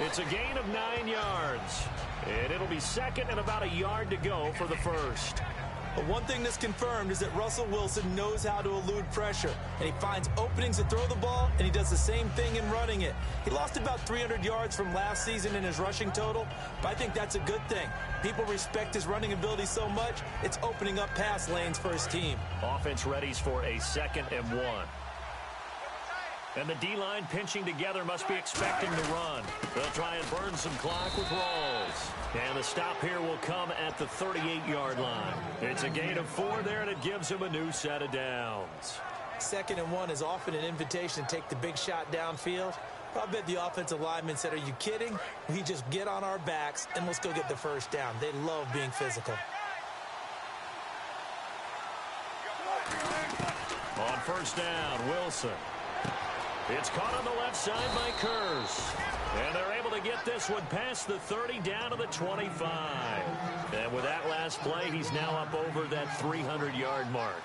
It's a gain of 9 yards. And it'll be 2nd and about a yard to go for the 1st. But one thing that's confirmed is that Russell Wilson knows how to elude pressure. And he finds openings to throw the ball, and he does the same thing in running it. He lost about 300 yards from last season in his rushing total, but I think that's a good thing. People respect his running ability so much, it's opening up pass lanes for his team. Offense readies for a 2nd and 1. And the D-line pinching together must be expecting the run. They'll try and burn some clock with Rawls. And the stop here will come at the 38-yard line. It's a gain of 4 there, and it gives him a new set of downs. 2nd and 1 is often an invitation to take the big shot downfield. I bet the offensive lineman said, are you kidding? We just get on our backs, and let's go get the 1st down. They love being physical. On 1st down, Wilson. It's caught on the left side by Kurz. And they're able to get this one past the 30 down to the 25. And with that last play, he's now up over that 300-yard mark.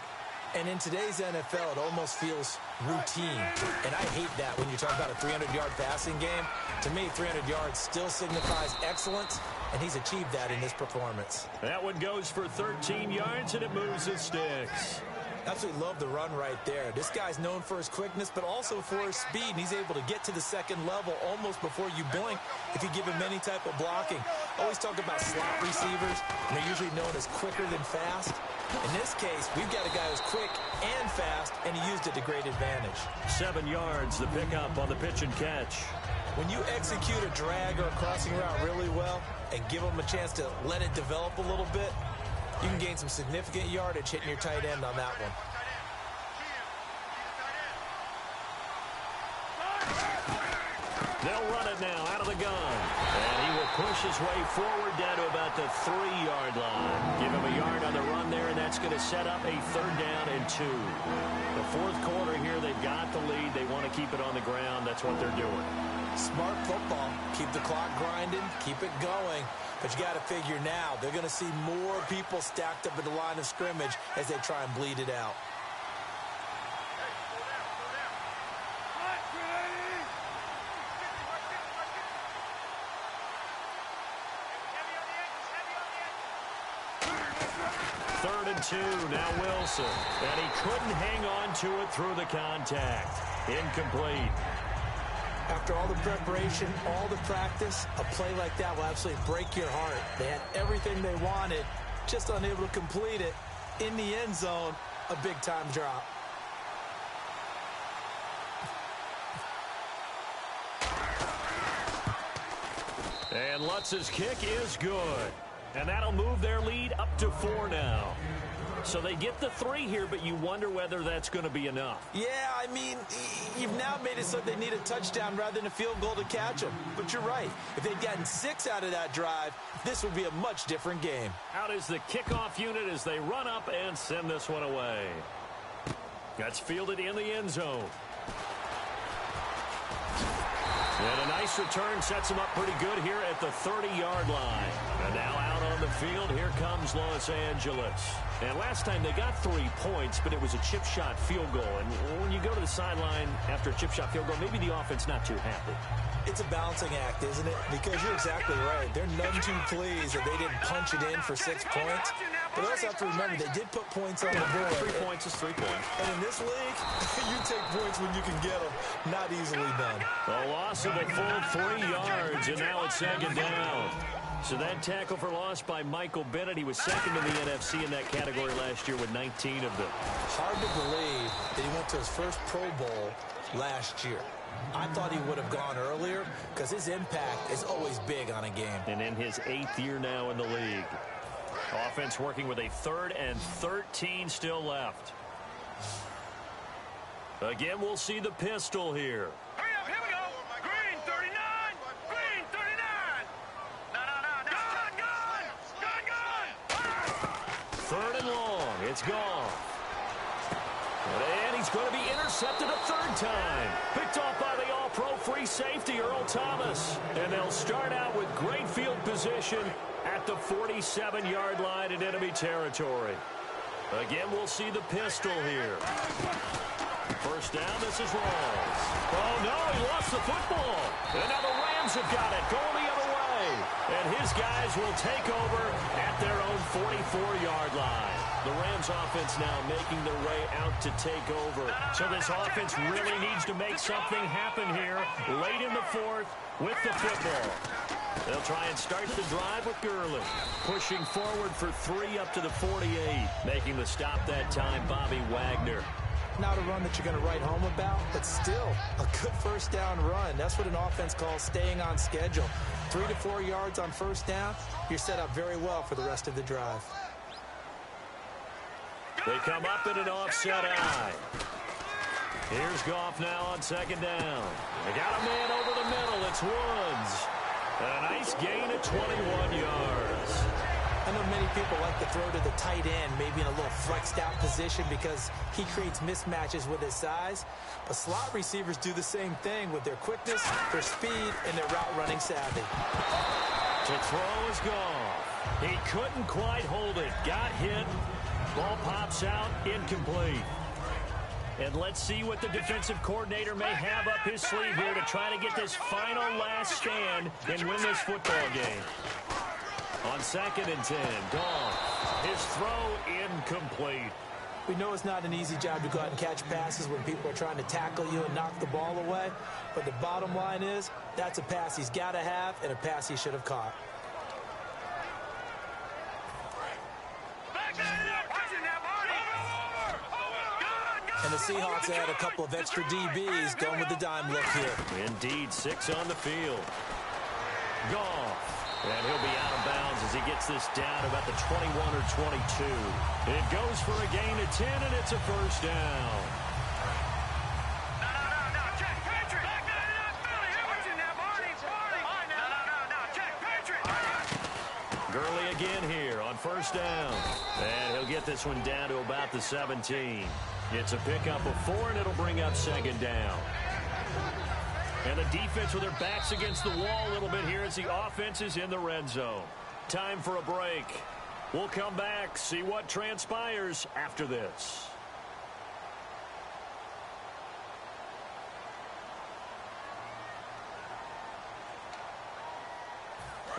And in today's NFL, it almost feels routine. And I hate that when you talk about a 300-yard passing game. To me, 300 yards still signifies excellence, and he's achieved that in this performance. That one goes for 13 yards, and it moves the sticks. Absolutely love the run right there. This guy's known for his quickness, but also for his speed, and he's able to get to the 2nd level almost before you blink if you give him any type of blocking. always talk about slot receivers, and they're usually known as quicker than fast. In this case, we've got a guy who's quick and fast, and he used it to great advantage. 7 yards, the pickup on the pitch and catch. When you execute a drag or a crossing route really well and give them a chance to let it develop a little bit, you can gain some significant yardage hitting your tight end on that one. They'll run it now out of the gun. And he will push his way forward down to about the 3-yard line. Give him a yard on the run there, and that's going to set up a 3rd down and 2. The 4th quarter here, they've got the lead. They want to keep it on the ground. That's what they're doing. Smart football. Keep the clock grinding. Keep it going. But you got to figure now, they're going to see more people stacked up at the line of scrimmage as they try and bleed it out. Third and 2, now Wilson. And he couldn't hang on to it through the contact. Incomplete. After all the preparation, all the practice, a play like that will absolutely break your heart. They had everything they wanted, just unable to complete it. In the end zone, a big-time drop. And Lutz's kick is good. And that'll move their lead up to 4 now. So they get the 3 here, but you wonder whether that's going to be enough. Yeah, I mean, you've now made it so they need a touchdown rather than a field goal to catch them. But you're right. If they'd gotten 6 out of that drive, this would be a much different game. Out is the kickoff unit as they run up and send this one away. That's fielded in the end zone. And a nice return sets them up pretty good here at the 30-yard line. And now out on the field, here comes Los Angeles. And last time they got 3 points, but it was a chip shot field goal. And when you go to the sideline after a chip shot field goal, maybe the offense not too happy. It's a balancing act, isn't it? Because you're exactly right. They're none too pleased that they didn't punch it in for 6 points. But they also have to remember they did put points on the board. 3 points is 3 points. And in this league, you take points when you can get them. Not easily done. A loss of a full 3 yards, and now it's 2nd down. So that tackle for loss by Michael Bennett. He was 2nd in the NFC in that category last year with 19 of them. Hard to believe that he went to his first Pro Bowl last year. I thought he would have gone earlier because his impact is always big on a game. And in his 8th year now in the league. Offense working with a 3rd and 13 still left. Again, we'll see the pistol here. Hurry up, here we go. Green 39. Green 39. No. Gun. 3rd and long. It's gone. And he's going to be intercepted a 3rd time. Picked off by the all-pro free safety, Earl Thomas. And they'll start out with great field position at the 47-yard line in enemy territory. Again, we'll see the pistol here. First down, this is Rawls. Oh, no, he lost the football. And now the Rams have got it, going the other way. And his guys will take over at their own 44-yard line. The Rams offense now making their way out to take over. So this offense really needs to make something happen here late in the 4th with the football. They'll try and start the drive with Gurley. Pushing forward for 3 up to the 48. Making the stop that time, Bobby Wagner. Not a run that you're going to write home about, but still a good first down run. That's what an offense calls staying on schedule. 3 to 4 yards on first down, you're set up very well for the rest of the drive. They come up in an offset eye. Here's Goff now on 2nd down. They got a man over the middle. It's Woods. A nice gain of 21 yards. I know many people like to throw to the tight end, maybe in a little flexed out position because he creates mismatches with his size. But slot receivers do the same thing with their quickness, their speed, and their route running savvy. To throw is Goff. He couldn't quite hold it. Got hit. Ball pops out, incomplete. And let's see what the defensive coordinator may have up his sleeve here to try to get this final last stand and win this football game. On 2nd and 10, Goff. His throw incomplete. We know it's not an easy job to go out and catch passes when people are trying to tackle you and knock the ball away. But the bottom line is, that's a pass he's got to have and a pass he should have caught. And the Seahawks add a couple of extra DBs going with the dime look here. Indeed, 6 on the field. Goff. And he'll be out of bounds as he gets this down about the 21 or 22. It goes for a gain of 10, and it's a first down. No, check, Patrick. Philly, what's in there, Barney? No, check, Patrick. Gurley again here on first down. And he'll get this one down to about the 17. It's a pickup of 4, and it'll bring up second down. And the defense with their backs against the wall a little bit here as the offense is in the red zone. Time for a break. We'll come back, see what transpires after this.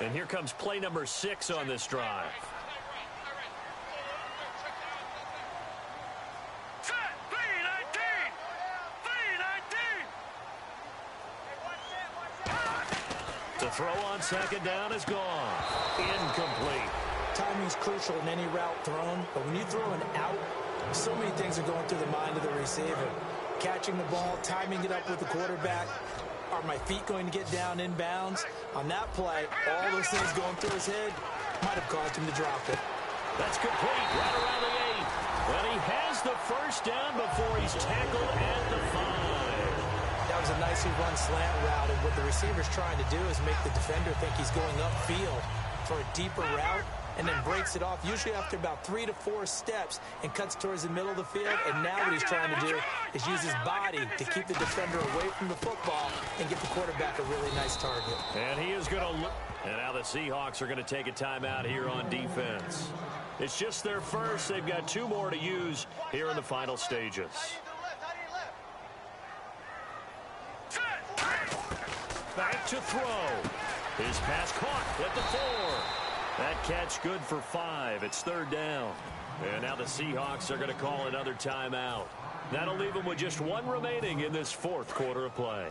And here comes play number 6 on this drive. The throw on second down is gone. Incomplete. Timing's crucial in any route thrown, but when you throw an out, so many things are going through the mind of the receiver. Catching the ball, timing it up with the quarterback. Are my feet going to get down in bounds? On that play, all those things going through his head might have caused him to drop it. That's complete, right around the 8. And he has the first down before he's tackled at the 5. That was a nicely run slant route, and what the receiver's trying to do is make the defender think he's going upfield for a deeper route, and then breaks it off, usually after about 3 to 4 steps, and cuts towards the middle of the field. And now what he's trying to do is use his body to keep the defender away from the football and get the quarterback a really nice target. And he is going to look. And now the Seahawks are going to take a timeout here on defense. It's just their first. They've got 2 more to use here in the final stages. Back to throw. His pass caught at the 4. That catch good for 5. It's third down. And now the Seahawks are going to call another timeout. That'll leave them with just 1 remaining in this 4th quarter of play.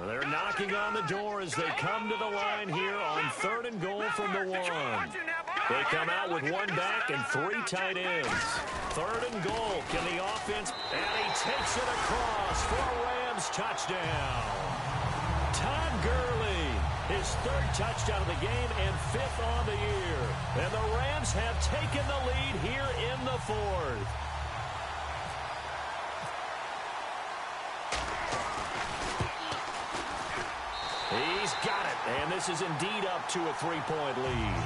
They're knocking on the door as they come to the line here on 3rd and goal from the 1. They come out with 1 back and 3 tight ends. 3rd and goal. Can the offense? And he takes it across for a Rams touchdown. Todd Gurley, his 3rd touchdown of the game and 5th on the year. And the Rams have taken the lead here in the 4th. He's got it, and this is indeed up to a 3-point lead.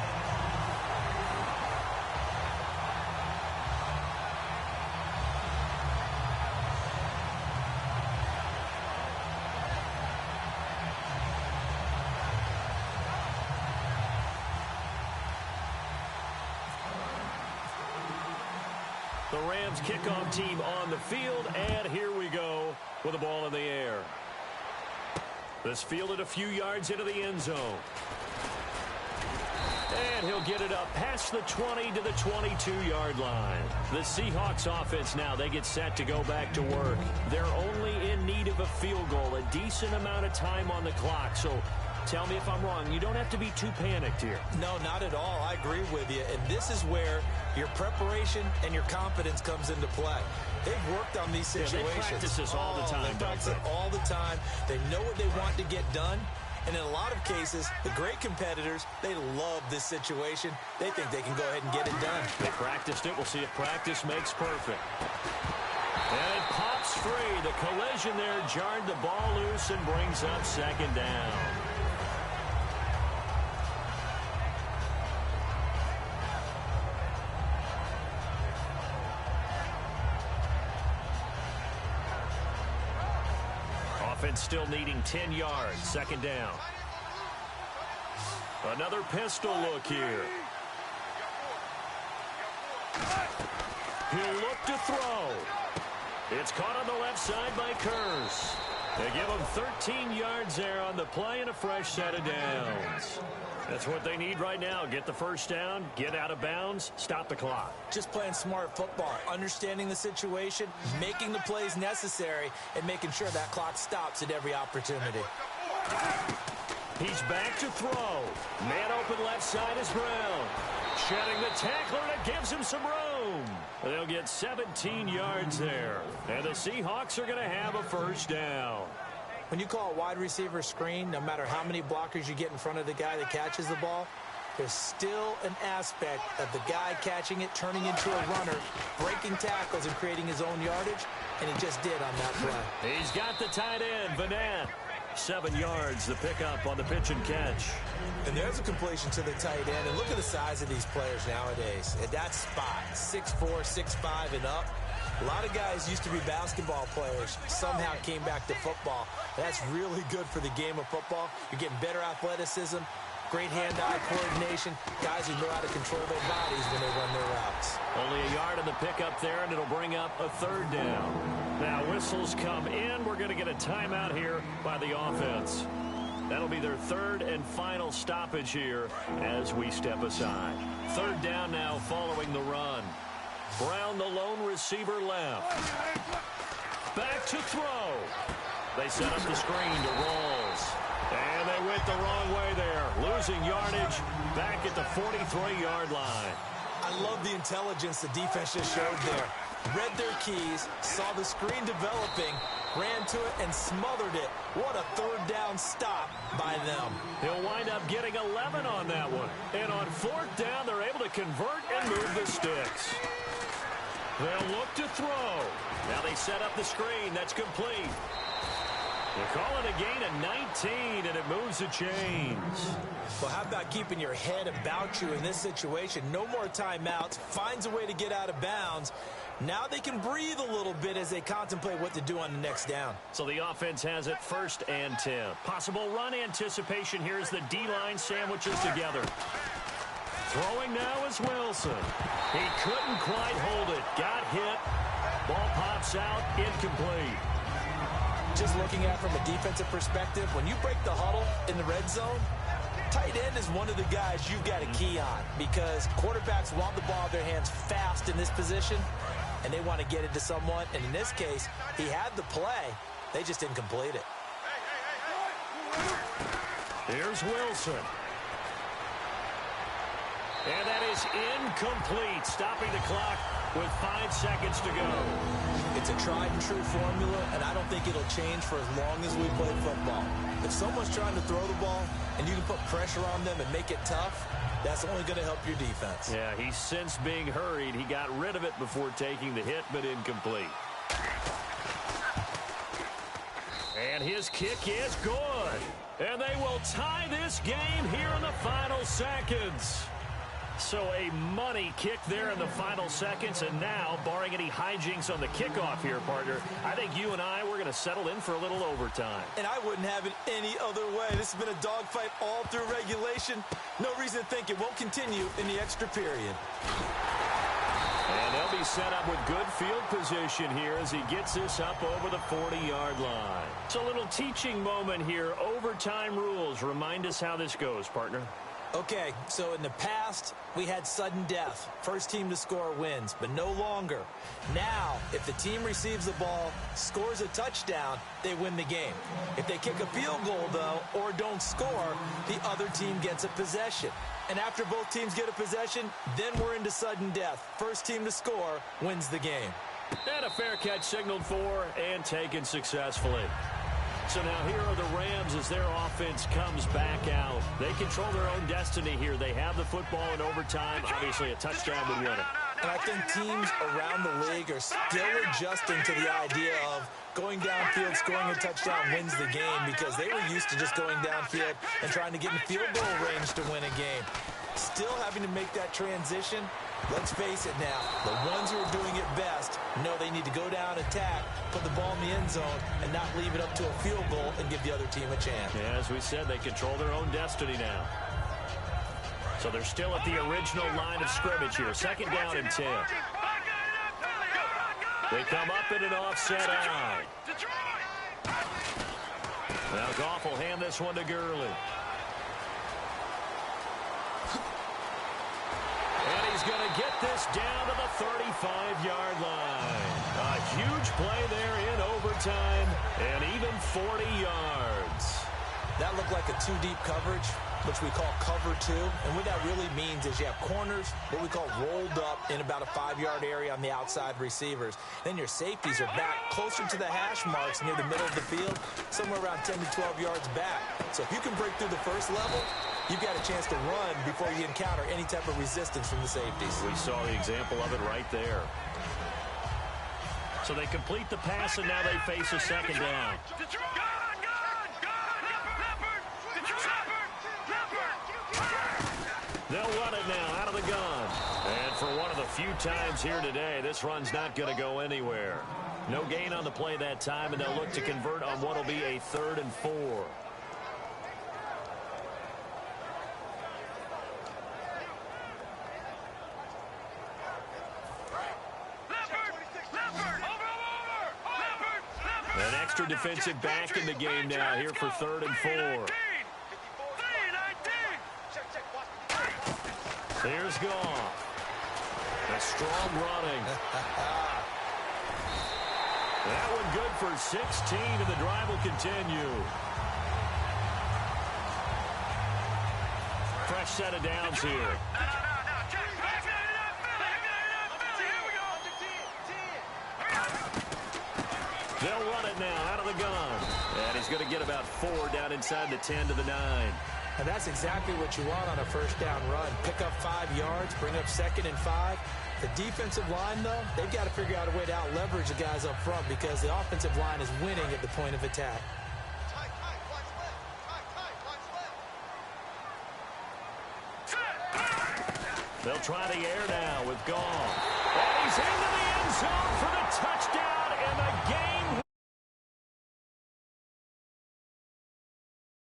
The Rams kickoff team on the field, and here we go with the ball in the air. This fielded a few yards into the end zone. And he'll get it up past the 20 to the 22-yard line. The Seahawks offense now, they get set to go back to work. They're only in need of a field goal, a decent amount of time on the clock. So tell me if I'm wrong. You don't have to be too panicked here. No, not at all. I agree with you. And this is where your preparation and your confidence comes into play. They've worked on these situations. They practice this all the time. They practice it all the time. They know what they want to get done. And in a lot of cases, the great competitors, they love this situation. They think they can go ahead and get it done. They practiced it. We'll see if practice makes perfect. And it pops free. The collision there jarred the ball loose and brings up second down. Offense still needing 10 yards. Second down. Another pistol look here. He'll look to throw. It's caught on the left side by Kearse. They give him 13 yards there on the play and a fresh set of downs. That's what they need right now. Get the first down, get out of bounds, stop the clock. Just playing smart football, understanding the situation, making the plays necessary, and making sure that clock stops at every opportunity. He's back to throw. Man open left side is Brown. Shedding the tackler, and it gives him some room. They'll get 17 yards there. And the Seahawks are going to have a first down. When you call a wide receiver screen, no matter how many blockers you get in front of the guy that catches the ball, there's still an aspect of the guy catching it, turning into a runner, breaking tackles and creating his own yardage, and he just did on that play. He's got the tight end, Vanette. 7 yards, the pickup on the pitch and catch. And there's a completion to the tight end. And look at the size of these players nowadays. At that spot, 6'4", 6'5", and up. A lot of guys used to be basketball players, somehow came back to football. That's really good for the game of football. You're getting better athleticism, great hand-eye coordination, guys who know how to control their bodies when they run their routes. Only a yard in the pickup there, and it'll bring up a third down. Now whistles come in. We're going to get a timeout here by the offense. That'll be their third and final stoppage here as we step aside. Third down now following the run. Brown, the lone receiver, left. Back to throw. They set up the screen to Rawls. And they went the wrong way there. Losing yardage back at the 43-yard line. I love the intelligence the defense just showed there. Read their keys, saw the screen developing, ran to it, and smothered it. What a third down stop by them. He'll wind up getting 11 on that one. And on fourth down, they're able to convert and move the sticks. They'll look to throw. Now they set up the screen. That's complete. They call it a gain of 19, and it moves the chains. Well, how about keeping your head about you in this situation? No more timeouts. Finds a way to get out of bounds. Now they can breathe a little bit as they contemplate what to do on the next down. So the offense has it 1st and 10. Possible run anticipation here as the D-line sandwiches together. Throwing now is Wilson. He couldn't quite hold it. Got hit. Ball pops out. Incomplete. Just looking at it from a defensive perspective, when you break the huddle in the red zone, tight end is one of the guys you've got to key on because quarterbacks want the ball in their hands fast in this position, and they want to get it to someone. And in this case, he had the play. They just didn't complete it. Here's Wilson. And that is incomplete, stopping the clock with 5 seconds to go. It's a tried-and-true formula, and I don't think it'll change for as long as we play football. If someone's trying to throw the ball and you can put pressure on them and make it tough, that's only going to help your defense. Yeah, he sensed being hurried. He got rid of it before taking the hit, but incomplete. And his kick is good. And they will tie this game here in the final seconds. So a money kick there in the final seconds, and now, barring any hijinks on the kickoff here, partner, I think you and I, we're going to settle in for a little overtime. And I wouldn't have it any other way. This has been a dogfight all through regulation. No reason to think it won't continue in the extra period. And they'll be set up with good field position here as he gets this up over the 40-yard line. It's a little teaching moment here. Overtime rules. Remind us how this goes, partner. Okay, so in the past, we had sudden death. First team to score wins, but no longer. Now, if the team receives the ball, scores a touchdown, they win the game. If they kick a field goal, though, or don't score, the other team gets a possession. And after both teams get a possession, then we're into sudden death. First team to score wins the game. And a fair catch signaled for and taken successfully. So now here are the Rams as their offense comes back out. They control their own destiny here. They have the football in overtime. Obviously, a touchdown would win it. And I think teams around the league are still adjusting to the idea of going downfield, scoring a touchdown wins the game because they were used to just going downfield and trying to get in field goal range to win a game. Still having to make that transition. Let's face it now, the ones who are doing it best know they need to go down, attack, put the ball in the end zone, and not leave it up to a field goal and give the other team a chance. Yeah, as we said, they control their own destiny now. So they're still at the original line of scrimmage here. 2nd down and 10. They come up in an offset eye. Now Goff will hand this one to Gurley. And he's going to get this down to the 35-yard line. A huge play there in overtime and even 40 yards. That looked like a 2-deep coverage. which we call cover 2. And what that really means is you have corners, what we call rolled up in about a 5-yard area on the outside receivers. Then your safeties are back closer to the hash marks near the middle of the field, somewhere around 10 to 12 yards back. So if you can break through the first level, you've got a chance to run before you encounter any type of resistance from the safeties. We saw the example of it right there. So they complete the pass, and now they face a second down. They'll run it now out of the gun. And for one of the few times here today, this run's not going to go anywhere. No gain on the play that time, and they'll look to convert on what will be a 3rd and 4. An extra defensive back in the game now here for 3rd and 4. Here's Goff. A strong running. That one good for 16, and the drive will continue. Fresh set of downs here. They'll run it now out of the gun. And he's going to get about 4 down inside the 10 to the 9. And that's exactly what you want on a first down run. Pick up 5 yards, bring up 2nd and 5. The defensive line, though, they've got to figure out a way to out-leverage the guys up front because the offensive line is winning at the point of attack. They'll try the air now with Goff. And he's into the end zone for the touchdown and the game.